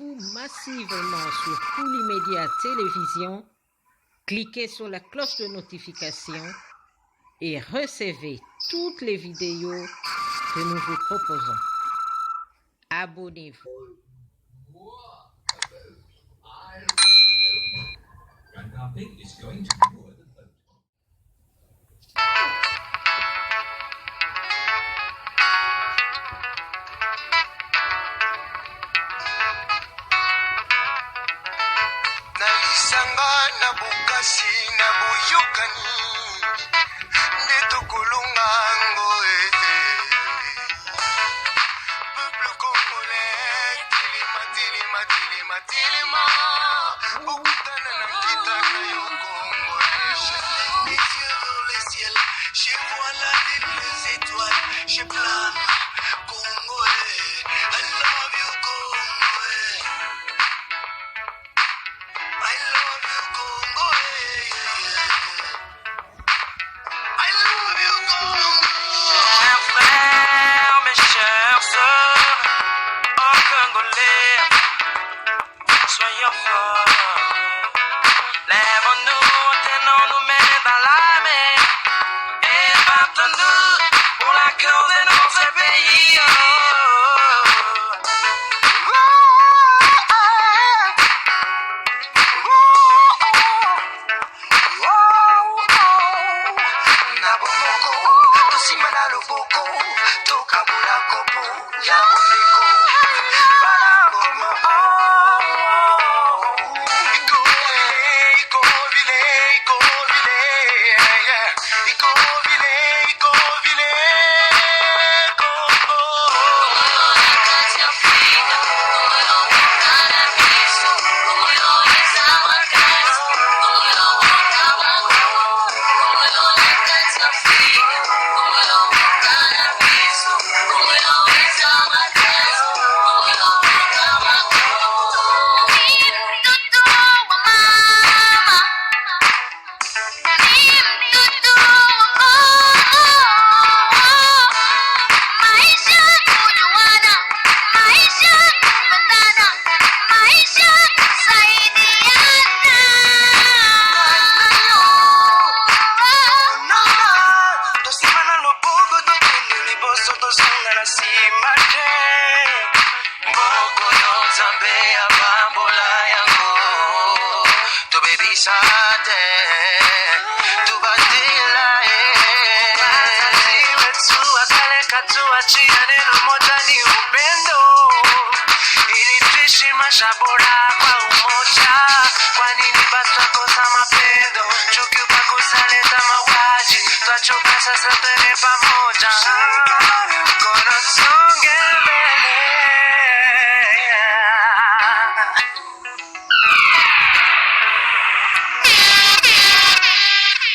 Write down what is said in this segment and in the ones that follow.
abonnez-vous massivement sur Poulimédia Télévision, cliquez sur la cloche de notification et recevez toutes les vidéos que nous vous proposons. Abonnez-vous. Nalisanga na bukasi na buyukani nde tokolonga ngoe peuple congolais tilima tilima tilima tilima bokutana na nkita na yo congolais. Les yeux vers le ciel, je vois la lune, les étoiles, je plane congolais. I love you congolais, I love you Congo, I love you Congo. Chers frères, mes chères sœurs, oh Congolais, soyons forts. Lèvons-nous, tenons nos mains dans la main et battons-nous pour la cause de notre pays. Nabomoko, tosimana loboko, tokabula kopo ya ondeko. Balaboma, ikovile, ikovile, ikovile, ikovile, Congo. Tosimana loboko tokende liboso tozonga na nsima te. Mboko yo nzambe abambola yango tobebisa te tubatila wazazi wetu wakaleka tuachia neno moja ni upendo ili tuishi maisha bora kwa umoja. Kwa nini basi twakosa mapendo? Chuki ubaguzi huleta mauaji. Twachoka sasa, twende pamoja, mkono tusonge mbele.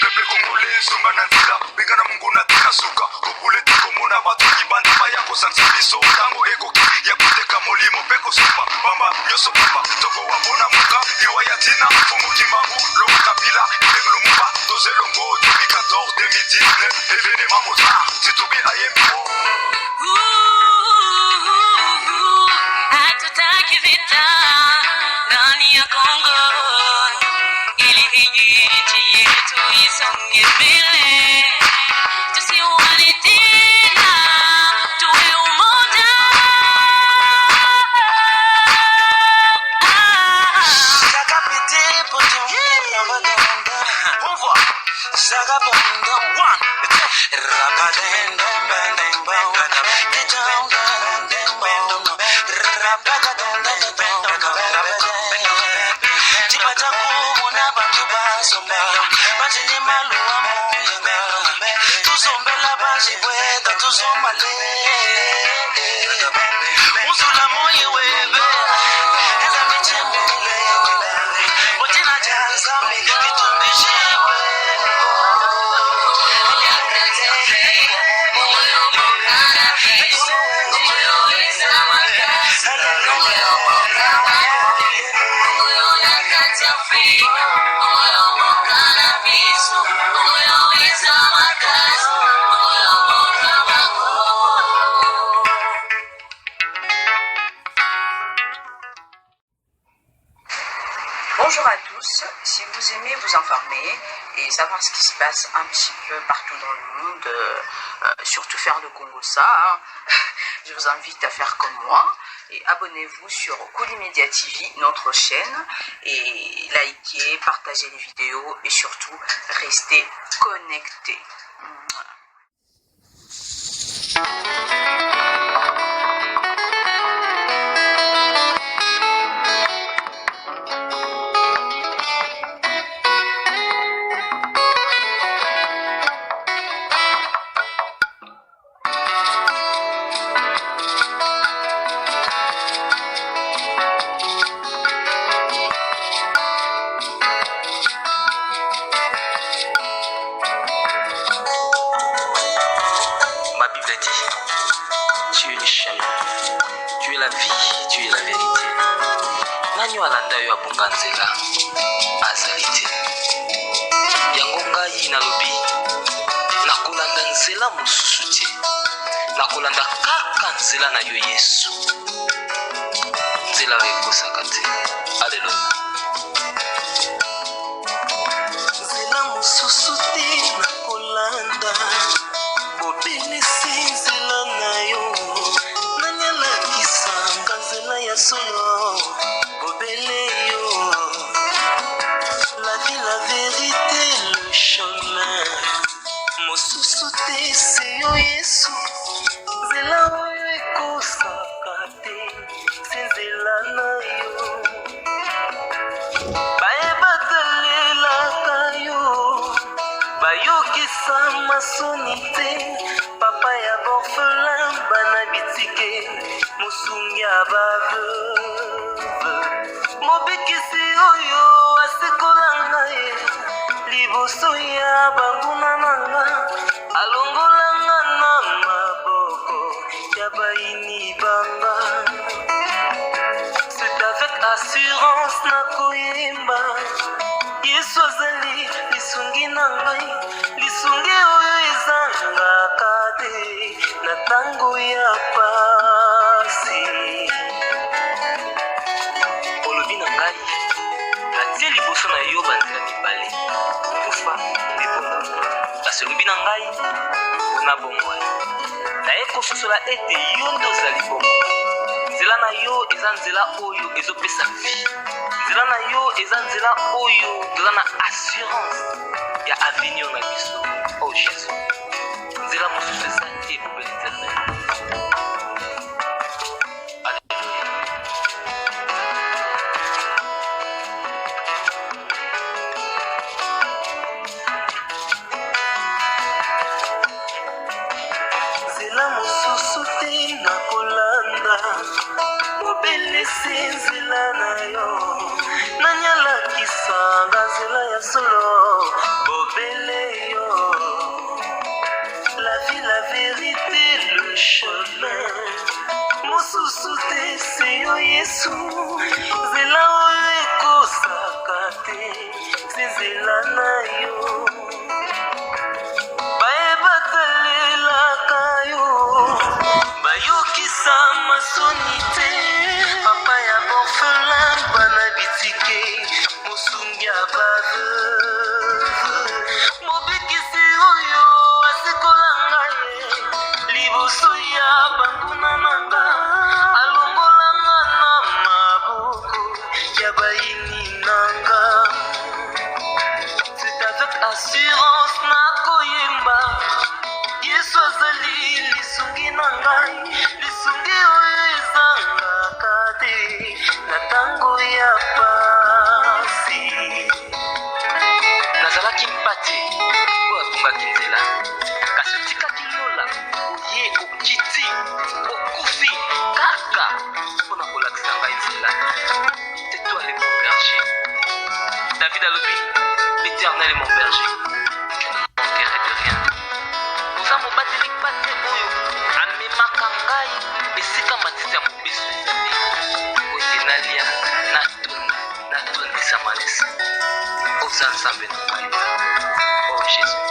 Pepe congolais zunga na nzela benga na mungu na tika suka kopule tikomona bato libandama ya kosanza biso ntango ekoki ya koteka molimo mpe kosopa pamba nyonso pamba toko wabona moka liwa ya ntina fumukimbangu longo kabila ebeng lumumba tozelongo 2014 2019 evenema moza situbi ayembi Hatutaki vita ndani ya Kongo, ili hii nchi yetu isonge mbele. Tusiuane tena, tuwe umoja. Chaka piti poto, nabadanda. On voit. Chaka pando, one. Rabadenda, bandemba. Dijanga, bandemba. Rabakadenda, Tipata kuona bantu basomba. Bajini maluwa muyenga. Tusombela bajibwenda, tusombale. Uzula moyi webe. Eza michimbele. Botina janzambi, bitumbishiwe. et savoir ce qui se passe un petit peu partout dans le monde, surtout faire le Congo-Ça, hein. Je vous invite à faire comme moi et abonnez-vous sur Koulimedia TV, notre chaîne, et likez, partagez les vidéos et surtout restez connectés. Tu es le chemin, tu es la vie, tu es la vérité. Nani walanda yo abunga nzela azali te. Yango ngai nalobi nakolanda nzela mosusu te, nakolanda kaka nzela na yo Yesu, nzela oyo ekosaka te. Alleluya. Nzela mosusu te nakolanda, bobelisi nzela na yo. Nani alakisanga nzela ya solo, bobele yo. La vie, la vérité, le chemin mosusu te se yo Yesu, nzela oyo ekosaka te, se nzela na yo. Bayebatalelaka yo, bayokisa masoni te, papa ya borfelin bana bitike, mosungi ya baveuve, mobikisi oyo asikola ngai liboso ya banguna nanga, alongolanga na maboko ya baini banga. C'est avec assurance nakoyemba, Yesu azali lisungi na ngai, lisungi oyo ezangaka te na ntango ya pasi. Olobi na ngai natie liboso na yo banzela mibale, kufa mpe bongo. Kasi olobi na ngai mpona bongo naye kososola ete yo nde ozali bongo. Nzela na yo eza nzela oyo ezopesa vie, nzela na yo eza nzela oyo toza na assurance ya avenir na biso. Oh Jésus, nzela mosusu eza te pour l'éternel. Alléluia. Nzela mosusu te nakolanda, bobelisi nzela na yo. Nani alakisanga nzela ya solo, bobele yo. La vie, la vérité, le chemin mosusu te se yo Yesu, nzela oyo ekosaka te, se nzela na yo. Bayebatalelaka yo, bayokisa masoni te, papa ya borfelin bana bitike, mosungi ya baveuve, mobikisi oyo asikola ngai liboso ya banguna nanga, alongolanga na maboko ya baini nanga. C'est avec assurance nakoyemba, Yesu azali lisungi na ngai, lisungi oyo ezangaka te na ntango ya pasi. Nazalaki mpate oyo atungaki nzela, kasi otikaki lola ye okiti okufi kaka mpona kolakisa ngai nzela. C'est toi le mon berger. David alobi, l'Éternel est mon berger, je ne manquerai de rien. Oza mobateli pate oyo amemaka ngai esika matiti ya mobeso ezali, ote nalia natondisa malesa. Oza nzambe na ngai. Oh Jésus.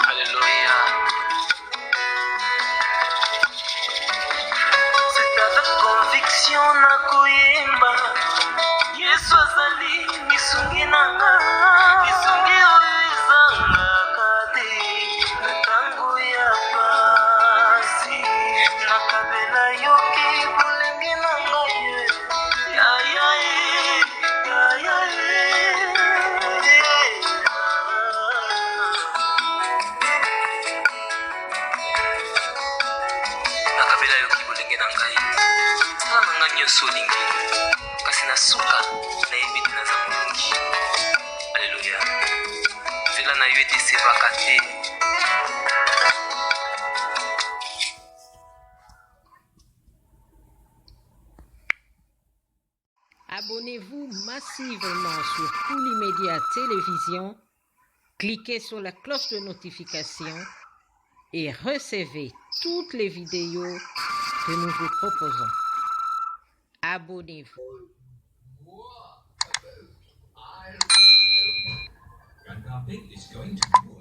Alléluia. C'est avec conviction nakoyemba, Yesu azali lisungi na nyonso olingi kasi na suka nayebi te naza molongi. Alleluya. Nzela na yo etesevaka te. Abonnez-vous massivement sur Koulimedia Télévision, cliquez sur la cloche de notification et recevez toutes les vidéos que nous vous proposons. Abonnez-vous. Grandpa Pig is going to